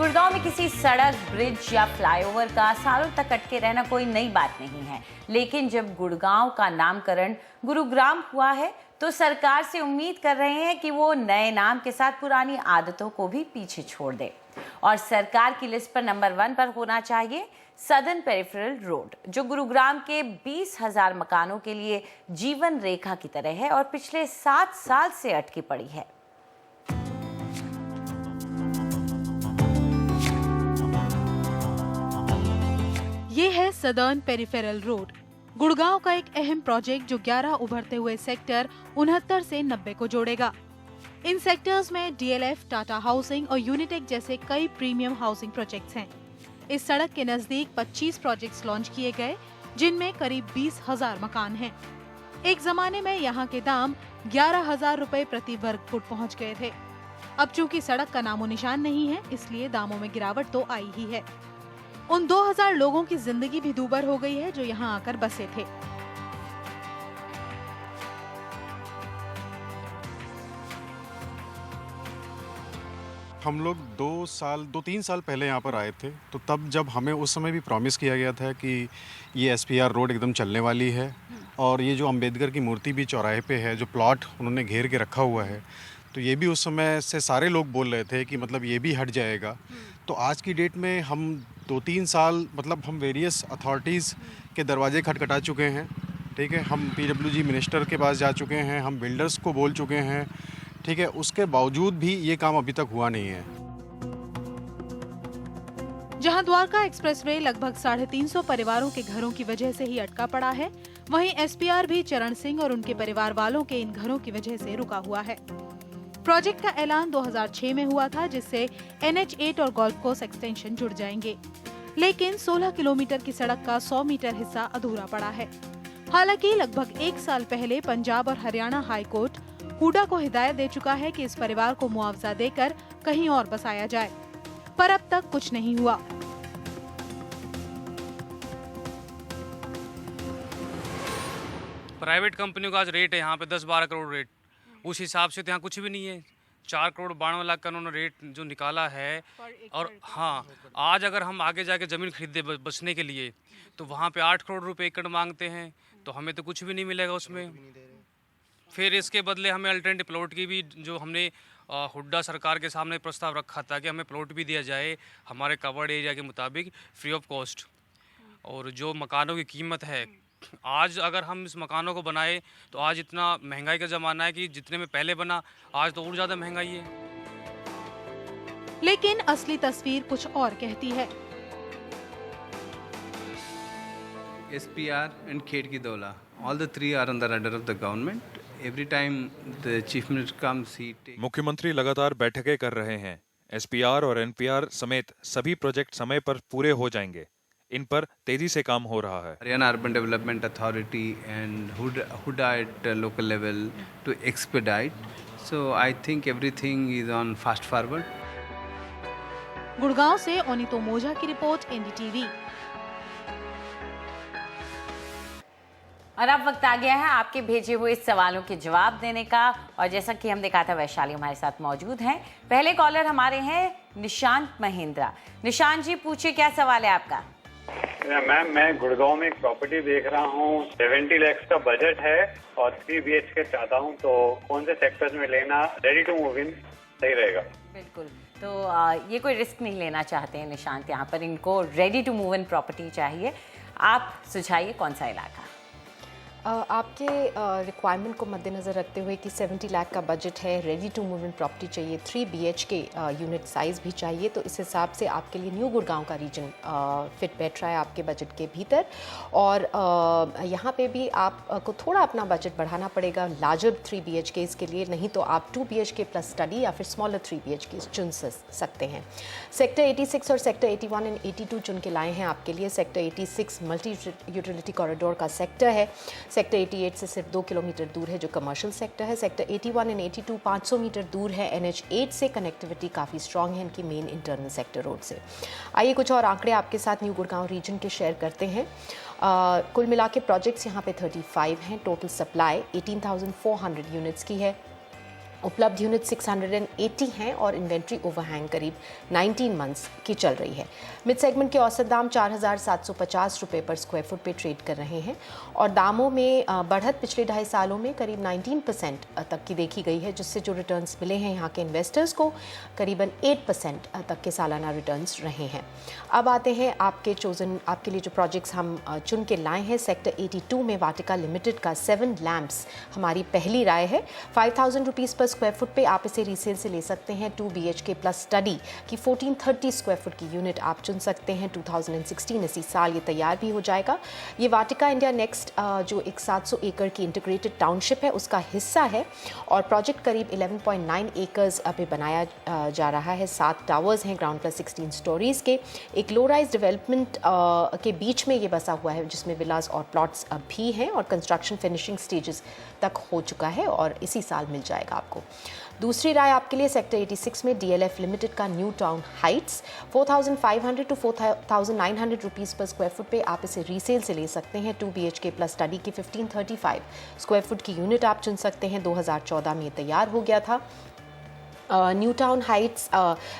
गुड़गांव में किसी सड़क, ब्रिज या फ्लाईओवर का सालों तक अटके रहना कोई नई बात नहीं है, लेकिन जब गुड़गांव का नामकरण गुरुग्राम हुआ है तो सरकार से उम्मीद कर रहे हैं कि वो नए नाम के साथ पुरानी आदतों को भी पीछे छोड़ दे। और सरकार की लिस्ट पर नंबर 1 पर होना चाहिए सदर्न पेरिफेरल रोड, जो गुरुग्राम के 20,000 मकानों के लिए जीवन रेखा की तरह है और पिछले 7 साल से अटकी पड़ी है। ये है सदर्न पेरिफेरल रोड, गुड़गांव का एक अहम प्रोजेक्ट जो 11 उभरते हुए सेक्टर 69 से 90 को जोड़ेगा। इन सेक्टर्स में डीएलएफ, टाटा हाउसिंग और यूनिटेक जैसे कई प्रीमियम हाउसिंग प्रोजेक्ट्स हैं। इस सड़क के नजदीक 25 प्रोजेक्ट्स लॉन्च किए गए, जिनमें करीब 20,000 मकान हैं। एक जमाने में यहाँ के दाम 11,000 रुपए प्रति वर्ग फुट पहुँच गए थे। अब चूंकि सड़क का नामो निशान नहीं है, इसलिए दामों में गिरावट तो आई ही है। उन 2,000 लोगों की जिंदगी भी दूभर हो गई है जो यहाँ आकर बसे थे। हम लोग 2-3 साल पहले यहाँ पर आए थे, तो तब जब हमें उस समय भी प्रॉमिस किया गया था कि ये एसपीआर रोड एकदम चलने वाली है और ये जो अंबेडकर की मूर्ति भी चौराहे पे है, जो प्लॉट उन्होंने घेर के रखा हुआ है, तो ये भी उस समय से सारे लोग बोल रहे थे कि मतलब ये भी हट जाएगा। तो आज की डेट में हम 2-3 साल मतलब हम वेरियस अथॉरिटीज़ के दरवाजे खटखटा चुके हैं, ठीक है। हम पीडब्ल्यूजी मिनिस्टर के पास जा चुके हैं, हम बिल्डर्स को बोल चुके हैं, ठीक है। उसके बावजूद भी ये काम अभी तक हुआ नहीं है। जहां द्वारका एक्सप्रेसवे लगभग 350 परिवारों के घरों की वजह से ही अटका पड़ा है, वहीं एसपीआर भी चरण सिंह और उनके परिवार वालों के इन घरों की वजह से रुका हुआ है। प्रोजेक्ट का ऐलान 2006 में हुआ था, जिससे NH8 और गोल्फ कोर्स एक्सटेंशन जुड़ जाएंगे, लेकिन 16 किलोमीटर की सड़क का 100 मीटर हिस्सा अधूरा पड़ा है। हालांकि लगभग 1 साल पहले पंजाब और हरियाणा हाई कोर्ट हुडा को हिदायत दे चुका है कि इस परिवार को मुआवजा देकर कहीं और बसाया जाए, पर अब तक कुछ नहीं हुआ। प्राइवेट कंपनियों का आज रेट है यहाँ पे 10-12 करोड़ रेट, उस हिसाब से तो यहाँ कुछ भी नहीं है। 4 करोड़ 92 लाख का उन्होंने रेट जो निकाला है। और हाँ, आज अगर हम आगे जाके ज़मीन खरीदे बचने के लिए, तो वहाँ पे 8 करोड़ रुपए एकड़ मांगते हैं, तो हमें तो कुछ भी नहीं मिलेगा उसमें। फिर इसके बदले हमें अल्टरनेटिव प्लॉट की भी, जो हमने हुड्डा सरकार के सामने प्रस्ताव रखा था कि हमें प्लॉट भी दिया जाए हमारे कवर्ड एरिया के मुताबिक फ्री ऑफ कॉस्ट। और जो मकानों की कीमत है, आज अगर हम इस मकानों को बनाए तो आज इतना महंगाई का ज़माना है कि जितने में पहले बना, आज तो और ज़्यादा महंगाई है। लेकिन असली तस्वीर कुछ और कहती है। SPR and Khed Ki Dola, all the three are on the radar of the government. Every time the chief minister comes, he takes... मुख्यमंत्री लगातार बैठकें कर रहे हैं। SPR और NPR समेत सभी प्रोजेक्ट समय पर पूरे हो जाएंगे। इन पर तेजी से काम हो रहा है। Haryana Urban Development Authority and Huda at local level to expedite. So I think everything is on fast forward. Gurgaon से ओनितो मोजा की रिपोर्ट, NDTV। और अब वक्त आ गया है आपके भेजे हुए सवालों के जवाब देने का, और जैसा कि हमने कहा था, वैशाली हमारे साथ मौजूद हैं। पहले कॉलर हमारे हैं निशांत महिंद्रा। निशांत जी, पूछिए, क्या सवाल है आपका? मैम, मैं गुड़गांव में एक प्रॉपर्टी देख रहा हूँ, 70 लाख का बजट है और 3 BHK चाहता हूँ, तो कौन से सेक्टर्स में लेना रेडी टू मूव इन सही रहेगा? बिल्कुल, तो ये कोई रिस्क नहीं लेना चाहते हैं निशांत, यहाँ पर इनको ready to move in property चाहिए। आप सुझाइए कौन सा इलाका? आपके रिक्वायरमेंट को मद्देनज़र रखते हुए कि 70 लाख का बजट है, ready to move in property चाहिए, 3 BHK यूनिट साइज़ भी चाहिए, तो इस हिसाब से आपके लिए न्यू गुड़गांव का रीजन फिट बैठ रहा है आपके बजट के भीतर। और यहाँ पे भी आपको थोड़ा अपना बजट बढ़ाना पड़ेगा लार्जर 3 BHKs के लिए, नहीं तो आप 2 BHK प्लस स्टडी या फिर स्मॉलर 3 BHKs चुन सकते हैं। सेक्टर 86 और सेक्टर 81 एंड 82 चुन के लाए हैं आपके लिए। सेक्टर 86 मल्टी यूटिलिटी कॉरिडोर का सेक्टर है। सेक्टर 88 से सिर्फ 2 किलोमीटर दूर है, जो कमर्शियल सेक्टर है। सेक्टर 81 एंड 82 500 मीटर दूर है। NH8 से कनेक्टिविटी काफ़ी स्ट्रॉन्ग है इनकी मेन इंटरनल सेक्टर रोड से। आइए कुछ और आंकड़े आपके साथ न्यू गुड़गांव रीजन के शेयर करते हैं। कुल मिला के प्रोजेक्ट्स यहाँ पे 35 हैं। टोटल सप्लाई 18,400 यूनिट्स की है। उपलब्ध यूनिट 680 हैं और इन्वेंट्री ओवरहैंग करीब 19 मंथ्स की चल रही है। मिड सेगमेंट के औसत दाम 4,750 रुपये पर स्क्वायर फुट पे ट्रेड कर रहे हैं और दामों में बढ़त पिछले 2.5 सालों में करीब 19% तक की देखी गई है, जिससे जो रिटर्न्स मिले हैं यहाँ के इन्वेस्टर्स को करीबन 8% तक के सालाना रिटर्न्स रहे हैं। अब आते हैं आपके लिए जो प्रोजेक्ट्स हम चुन के लाए हैं। सेक्टर 82 में वाटिका लिमिटेड का 7 लैम्प्स हमारी पहली राय है। 5,000 रुपीज़ पर स्क्वायर फुट पे आप इसे रीसेल से ले सकते हैं। 2 BHK प्लस स्टडी की 1430 स्क्वायर फुट की यूनिट आप चुन सकते हैं। 2016 इसी साल ये तैयार भी हो जाएगा। ये वाटिका इंडिया नेक्स्ट जो एक 700 एकड़ की इंटीग्रेटेड टाउनशिप है उसका हिस्सा है और प्रोजेक्ट करीब 11.9 एकर्स पे बनाया जा रहा है। 7 टावर्स हैं, ग्राउंड प्लस 16 स्टोरीज के। एक लो राइज डेवलपमेंट के बीच में ये बसा हुआ है जिसमें विलास और प्लॉट्स भी हैं और कंस्ट्रक्शन फिनिशिंग स्टेजेस तक हो चुका है और इसी साल मिल जाएगा आपको। दूसरी राय आपके लिए सेक्टर 86 में DLF लिमिटेड का new town Heights 4,500 to 4,900 rupees पर स्क्वायर फुट पे आप इसे रीसेल से ले सकते हैं। 2 BHK प्लस स्टडी की 1535 स्क्वायर फुट की यूनिट आप चुन सकते हैं। 2014 में तैयार हो गया था। न्यू टाउन हाइट्स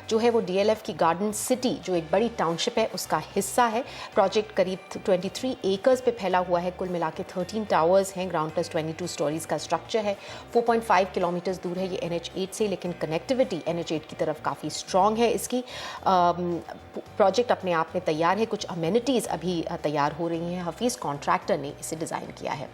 जो है वो DLF की गार्डन सिटी जो एक बड़ी टाउनशिप है उसका हिस्सा है। प्रोजेक्ट करीब 23 एकर्स पे फैला हुआ है। कुल मिला के 13 टावर्स हैं, ग्राउंड प्लस 22 स्टोरीज का स्ट्रक्चर है। 4.5 किलोमीटर्स दूर है ये NH8 से, लेकिन कनेक्टिविटी NH8 की तरफ काफ़ी स्ट्रॉन्ग है। इसकी प्रोजेक्ट अपने आप में तैयार है। कुछ अमेनिटीज़ अभी तैयार हो रही हैं। हफीज़ कॉन्ट्रैक्टर ने इसे डिज़ाइन किया है।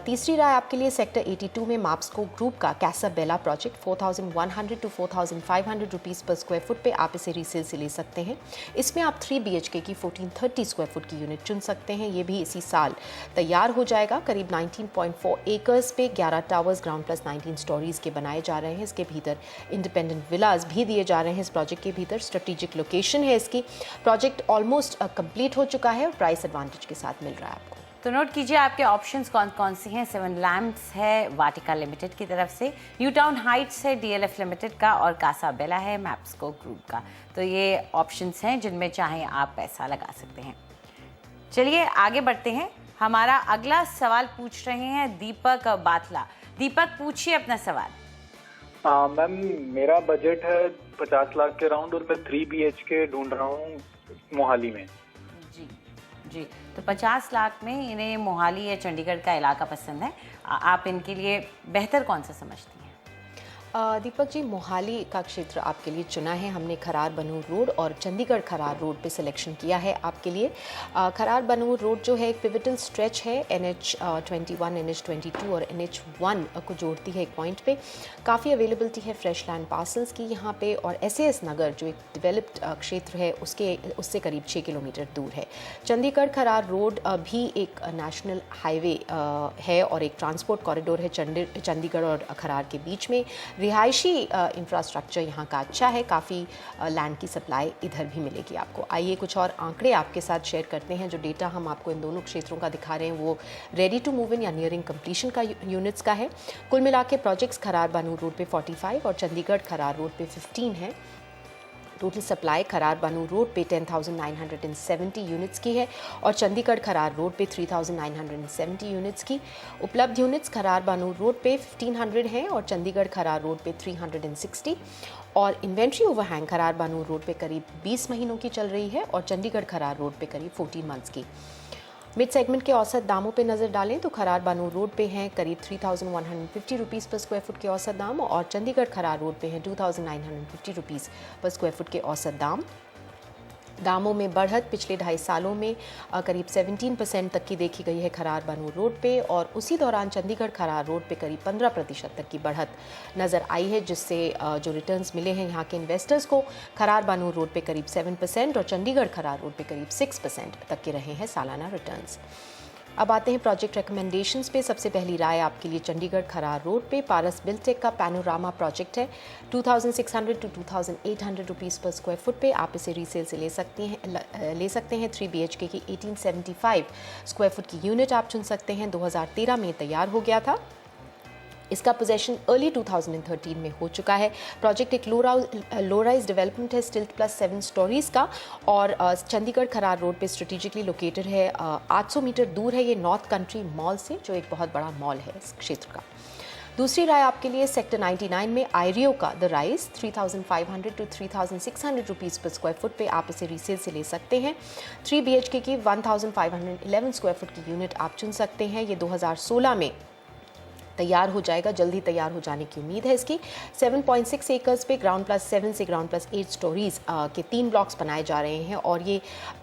तीसरी राय आपके लिए सेक्टर 82 में माप्सको ग्रुप का कैसाबेला प्रोजेक्ट 4,100 to 4,500 रुपीज़ पर स्क्वायर फुट पे आप इसे रीसेल से ले सकते हैं। इसमें आप 3 BHK की 1430 स्क्वायर फुट की यूनिट चुन सकते हैं। ये भी इसी साल तैयार हो जाएगा। करीब 19.4 एकर्स पे 11 टावर्स ग्राउंड प्लस 19 स्टोरीज के बनाए जा रहे हैं। इसके भीतर इंडिपेंडेंट विलास भी दिए जा रहे हैं। इस प्रोजेक्ट के भीतर स्ट्रेटेजिक लोकेशन है इसकी। प्रोजेक्ट ऑलमोस्ट कंप्लीट हो चुका है और प्राइस एडवांटेज के साथ मिल रहा है आपको। तो नोट कीजिए आपके ऑप्शंस कौन कौन सी हैं। 7 लैम्प्स है वाटिका लिमिटेड की तरफ से, न्यू टाउन हाइट्स है DLF लिमिटेड का और कासाबेला है मैप्सको ग्रुप का। तो ये ऑप्शंस हैं जिनमें चाहें आप पैसा लगा सकते हैं। चलिए आगे बढ़ते हैं। हमारा अगला सवाल पूछ रहे हैं दीपक बाथला। दीपक पूछिए अपना सवाल। मैम मेरा बजट है 50 लाख के राउंड और मैं 3 BHK ढूंढ रहा हूँ मोहाली में। जी, तो 50 लाख में इन्हें मोहाली या चंडीगढ़ का इलाका पसंद है। आप इनके लिए बेहतर कौन सा समझती हैं? दीपक जी, मोहाली का क्षेत्र आपके लिए चुना है हमने। खरार बनूर रोड और चंडीगढ़ खरार रोड पे सिलेक्शन किया है आपके लिए। खरार बनूर रोड जो है एक पिवटल स्ट्रेच है। NH21, NH22 और NH1 को जोड़ती है एक पॉइंट पे। काफ़ी अवेलेबिलिटी है फ्रेश लैंड पार्सल्स की यहाँ पे और SAS नगर जो एक डेवलप्ड क्षेत्र है उससे करीब 6 किलोमीटर दूर है। चंडीगढ़ खरार रोड भी एक नेशनल हाईवे है और एक ट्रांसपोर्ट कॉरिडोर है चंडीगढ़ और खरार के बीच में। रिहायशी इंफ्रास्ट्रक्चर यहाँ का अच्छा है। काफ़ी लैंड की सप्लाई इधर भी मिलेगी आपको। आइए कुछ और आंकड़े आपके साथ शेयर करते हैं। जो डेटा हम आपको इन दोनों क्षेत्रों का दिखा रहे हैं वो रेडी टू मूव इन या नियरिंग कंप्लीशन का यूनिट्स का है। कुल मिला के प्रोजेक्ट्स खरार बानूर रोड पे 45 और चंडीगढ़ खरार रोड पे 15 है। टोटल सप्लाई खरार बानूर रोड पे 10,970 यूनिट्स की है और चंडीगढ़ खरार रोड पे 3,970 यूनिट्स की। उपलब्ध यूनिट्स खरार बानूर रोड पे 1,500 हैं और चंडीगढ़ खरार रोड पे 360 और इन्वेंट्री ओवरहैंग खरार बानूर रोड पे करीब 20 महीनों की चल रही है और चंडीगढ़ खरार रोड पे करीब 14 मंथ्स की। मिड सेगमेंट के औसत दामों पे नज़र डालें तो खरार बानूर रोड पे हैं करीब 3,150 रुपीज़ पर स्क्वायर फुट के औसत दाम और चंडीगढ़ खरार रोड पे हैं 2,950 रुपीज़ पर स्क्वायर फुट के औसत दामों में बढ़त पिछले 2.5 सालों में करीब 17% तक की देखी गई है खरार बानूर रोड पे और उसी दौरान चंडीगढ़ खरार रोड पे करीब 15% तक की बढ़त नज़र आई है, जिससे जो रिटर्न्स मिले हैं यहाँ के इन्वेस्टर्स को खरार बानूर रोड पे करीब 7% और चंडीगढ़ खरार रोड पे करीब 6% तक के रहे हैं सालाना रिटर्न्स। अब आते हैं प्रोजेक्ट रिकमेंडेशंस पे। सबसे पहली राय आपके लिए चंडीगढ़ खरार रोड पे पारस बिल्टेक का पैनोरामा प्रोजेक्ट है। 2,600 to 2,800 रुपीज़ पर स्क्वायर फुट पे आप इसे रीसेल से ले सकते हैं। 3 BHK की 1875 स्क्वायर फुट की यूनिट आप चुन सकते हैं। 2013 में तैयार हो गया था। इसका पोजेशन अर्ली 2013 में हो चुका है। प्रोजेक्ट एक लो राइज डेवलपमेंट है स्टिल्ट प्लस 7 स्टोरीज का और चंडीगढ़ खरार रोड पे स्ट्रेटेजिकली लोकेटेड है। 800 मीटर दूर है ये नॉर्थ कंट्री मॉल से, जो एक बहुत बड़ा मॉल है इस क्षेत्र का। दूसरी राय आपके लिए सेक्टर 99 में आयरियो का द राइज 3,500 to 3,600 रुपीज़ पर स्क्वायर फुट पे आप इसे रीसेल से ले सकते हैं। 3 BHK की 1,511 स्क्वायर फुट की यूनिट आप चुन सकते हैं। ये 2016 में तैयार हो जाएगा, जल्दी तैयार हो जाने की उम्मीद है इसकी। 7.6 एकर्स पे ग्राउंड प्लस 7 से ग्राउंड प्लस 8 स्टोरीज के 3 ब्लॉक्स बनाए जा रहे हैं और ये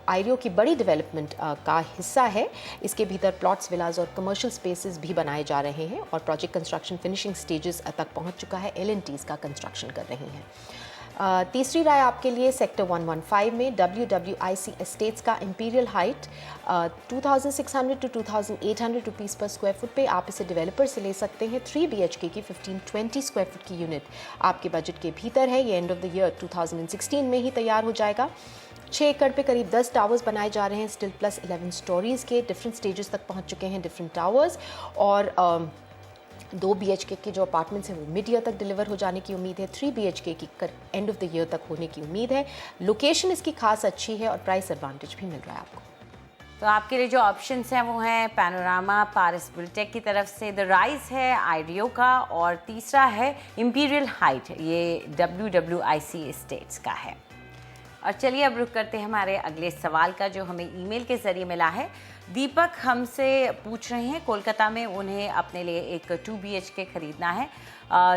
आयरियो की बड़ी डेवलपमेंट का हिस्सा है। इसके भीतर प्लॉट्स, विलाज और कमर्शियल स्पेसेस भी बनाए जा रहे हैं और प्रोजेक्ट कंस्ट्रक्शन फिनिशिंग स्टेजेस तक पहुंच चुका है। L&Ts का कंस्ट्रक्शन कर रही हैं। तीसरी राय आपके लिए सेक्टर 115 में WWIC एस्टेट्स का इंपीरियल हाइट 2,600 to 2,800 रुपीज़ पर स्क्वायर फुट पे आप इसे डेवलपर से ले सकते हैं। 3 BHK की 1520 स्क्वायर फुट की यूनिट आपके बजट के भीतर है। ये एंड ऑफ द ईयर 2016 में ही तैयार हो जाएगा। 6 एकड़ पे करीब 10 टावर्स बनाए जा रहे हैं, स्टिल प्लस 11 स्टोरीज़ के। डिफरेंट स्टेजेस तक पहुँच चुके हैं डिफरेंट टावर्स और 2 BHK के जो अपार्टमेंट्स हैं वो मिड ईयर तक डिलीवर हो जाने की उम्मीद है। 3 BHK की एंड ऑफ द ईयर तक होने की उम्मीद है। लोकेशन इसकी खास अच्छी है और प्राइस एडवांटेज भी मिल रहा है आपको। तो आपके लिए जो ऑप्शंस हैं वो हैं पैनोरामा पारिस बुलटेक की तरफ से, द राइज है आइडियो का, और तीसरा है इंपीरियल हाइट, ये WWIC एस्टेट्स का है। और चलिए अब रुक करते हैं हमारे अगले सवाल का जो हमें ईमेल के ज़रिए मिला है। दीपक हमसे पूछ रहे हैं, कोलकाता में उन्हें अपने लिए एक 2 BHK खरीदना है।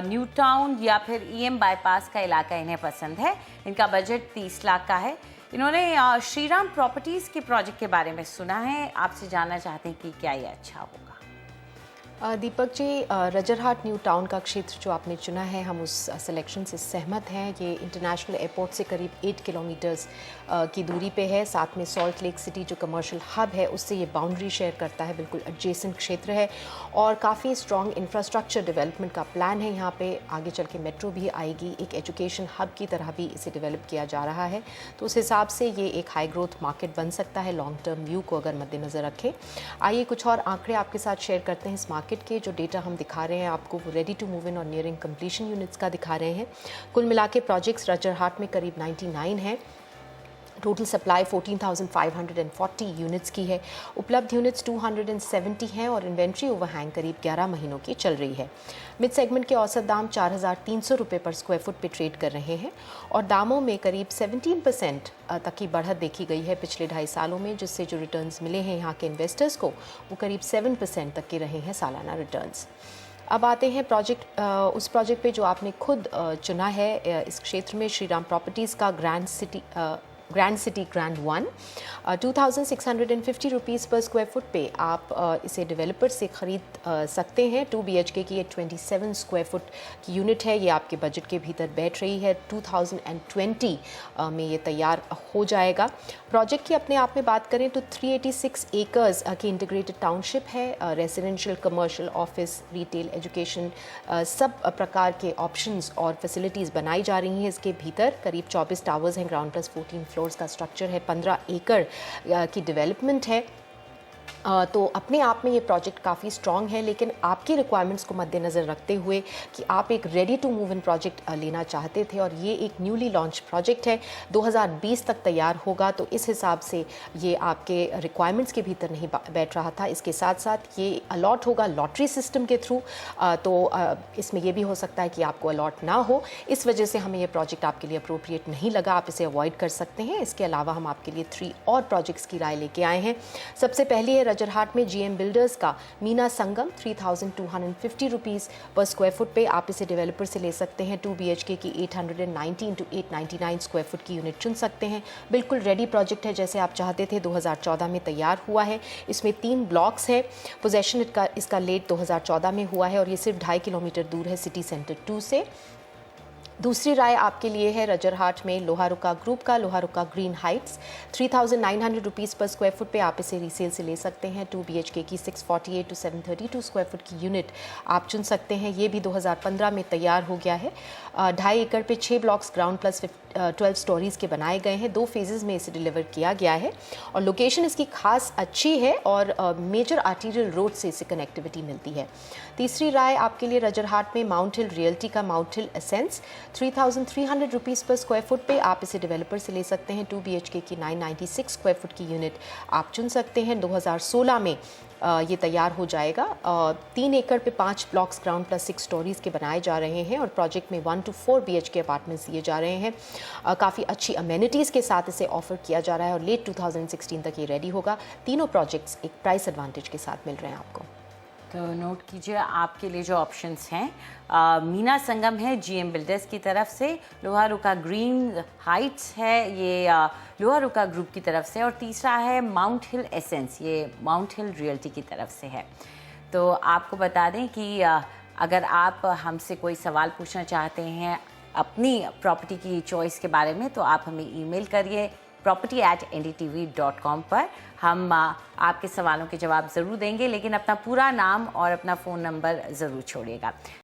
न्यू टाउन या फिर EM बाईपास का इलाका इन्हें पसंद है। इनका बजट 30 लाख का है। इन्होंने श्रीराम प्रॉपर्टीज़ के प्रोजेक्ट के बारे में सुना है, आपसे जानना चाहते हैं कि क्या ये अच्छा होगा। दीपक जी, रजरहाट न्यू टाउन का क्षेत्र जो आपने चुना है, हम उस सिलेक्शन से सहमत हैं। ये इंटरनेशनल एयरपोर्ट से करीब 8 किलोमीटर्स की दूरी पे है। साथ में सॉल्ट लेक सिटी जो कमर्शियल हब है उससे ये बाउंड्री शेयर करता है, बिल्कुल एडजेसेंट क्षेत्र है और काफ़ी स्ट्रॉन्ग इंफ्रास्ट्रक्चर डेवलपमेंट का प्लान है यहाँ पे। आगे चल के मेट्रो भी आएगी, एक एजुकेशन हब की तरह भी इसे डेवलप किया जा रहा है। तो उस हिसाब से ये एक हाई ग्रोथ मार्केट बन सकता है लॉन्ग टर्म व्यू को अगर मद्देनज़र रखें। आइए कुछ और आंकड़े आपके साथ शेयर करते हैं। इस मार्केट के जो डेटा हम दिखा रहे हैं आपको वो रेडी टू मूव इन और नियरिंग कंप्लीशन यूनिट्स का दिखा रहे हैं। कुल मिला के प्रोजेक्ट्स रजरहाट में करीब 99 हैं। टोटल सप्लाई 14,540 यूनिट्स की है। उपलब्ध यूनिट्स 270 हैं और इन्वेंट्री ओवरहैंग करीब 11 महीनों की चल रही है। मिड सेगमेंट के औसत दाम 4,300 रुपये पर स्क्वायर फुट पे ट्रेड कर रहे हैं और दामों में करीब 17% तक की बढ़त देखी गई है पिछले 2.5 सालों में, जिससे जो रिटर्न्स मिले हैं यहाँ के इन्वेस्टर्स को वो करीब 7% तक के रहे हैं सालाना रिटर्न्स। अब आते हैं उस प्रोजेक्ट पे जो आपने खुद चुना है इस क्षेत्र में, श्रीराम प्रॉपर्टीज़ का ग्रैंड सिटी ग्रैंड 1। 2,650 रुपीज़ पर स्क्वायर फुट पे आप इसे डेवलपर से ख़रीद सकते हैं। 2 BHK की 27 स्क्वायर फुट की यूनिट है। ये आपके बजट के भीतर बैठ रही है। 2020 में ये तैयार हो जाएगा। प्रोजेक्ट की अपने आप में बात करें तो 386 एकर्स की इंटीग्रेटेड टाउनशिप है। Residential, commercial, office, retail, education सब प्रकार के ऑप्शंस और फैसिलिटीज़ बनाई जा रही हैं इसके भीतर। करीब 24 टावर्स हैं, ग्राउंड प्लस 14 फ्लोर्स का स्ट्रक्चर है, 15 एकड़ की डेवलपमेंट है। तो अपने आप में ये प्रोजेक्ट काफ़ी स्ट्रॉन्ग है, लेकिन आपकी रिक्वायरमेंट्स को मद्देनज़र रखते हुए कि आप एक ready to move in project लेना चाहते थे और ये एक न्यूली लॉन्च प्रोजेक्ट है, 2020 तक तैयार होगा, तो इस हिसाब से ये आपके रिक्वायरमेंट्स के भीतर नहीं बैठ रहा था। इसके साथ साथ ये अलॉट होगा लॉटरी सिस्टम के थ्रू, तो इसमें ये भी हो सकता है कि आपको अलॉट ना हो। इस वजह से हमें ये प्रोजेक्ट आपके लिए अप्रोप्रिएट नहीं लगा, आप इसे अवॉइड कर सकते हैं। इसके अलावा हम आपके लिए 3 और प्रोजेक्ट्स की राय लेके आए हैं। सबसे पहली है रजरहाट में GM बिल्डर्स का मीना संगम, 3,250 रुपीज़ पर स्क्वायर फुट पे आप इसे डेवलपर से ले सकते हैं। 2 BHK की 819 to 899 स्क्वायर फुट की यूनिट चुन सकते हैं। बिल्कुल रेडी प्रोजेक्ट है जैसे आप चाहते थे। 2014 में तैयार हुआ है। इसमें 3 ब्लॉक्स है। पोजेशन इसका लेट 2014 में हुआ है और ये सिर्फ 2.5 किलोमीटर दूर है सिटी सेंटर 2 से। दूसरी राय आपके लिए है रजरहाट में लोहारुका ग्रुप का लोहारुका ग्रीन हाइट्स, 3,900 रुपीज़ पर स्क्वायर फुट पे आप इसे रीसेल से ले सकते हैं। 2 BHK की 648 to 732 स्क्वायर फुट की यूनिट आप चुन सकते हैं। ये भी 2015 में तैयार हो गया है। 2.5 एकड़ पे 6 ब्लॉक्स, ग्राउंड प्लस 12 स्टोरीज़ के बनाए गए हैं। 2 फेजेज़ में इसे डिलीवर किया गया है और लोकेशन इसकी खास अच्छी है और मेजर आर्टीरियल रोड से इसे कनेक्टिविटी मिलती है। तीसरी राय आपके लिए रजरहाट में माउंट हिल रियल्टी का माउंट हिल एसेंस 3,300 रुपीज़ पर स्क्वायर फुट पे आप इसे डेवलपर से ले सकते हैं। 2 BHK की 996 स्क्वायर फुट की यूनिट आप चुन सकते हैं। 2016 में ये तैयार हो जाएगा। 3 एकड़ पे 5 ब्लॉक्स ग्राउंड प्लस 6 स्टोरीज़ के बनाए जा रहे हैं और प्रोजेक्ट में 1 to 4 BHK अपार्टमेंट्स दिए जा रहे हैं। काफ़ी अच्छी अमेनिटीज़ के साथ इसे ऑफर किया जा रहा है और लेट 2016 तक ये रेडी होगा। तीनों प्रोजेक्ट्स एक प्राइस एडवांटेज के साथ मिल रहे हैं आपको। तो नोट कीजिए आपके लिए जो ऑप्शंस हैं, मीना संगम है GM बिल्डर्स की तरफ से, लोहारुका ग्रीन हाइट्स है ये लोहारुका ग्रुप की तरफ से, और तीसरा है माउंट हिल एसेंस, ये माउंट हिल रियल्टी की तरफ से है। तो आपको बता दें कि अगर आप हमसे कोई सवाल पूछना चाहते हैं अपनी प्रॉपर्टी की चॉइस के बारे में तो आप हमें ईमेल करिए property@ndtv.com पर। हम आपके सवालों के जवाब ज़रूर देंगे, लेकिन अपना पूरा नाम और अपना फ़ोन नंबर ज़रूर छोड़िएगा।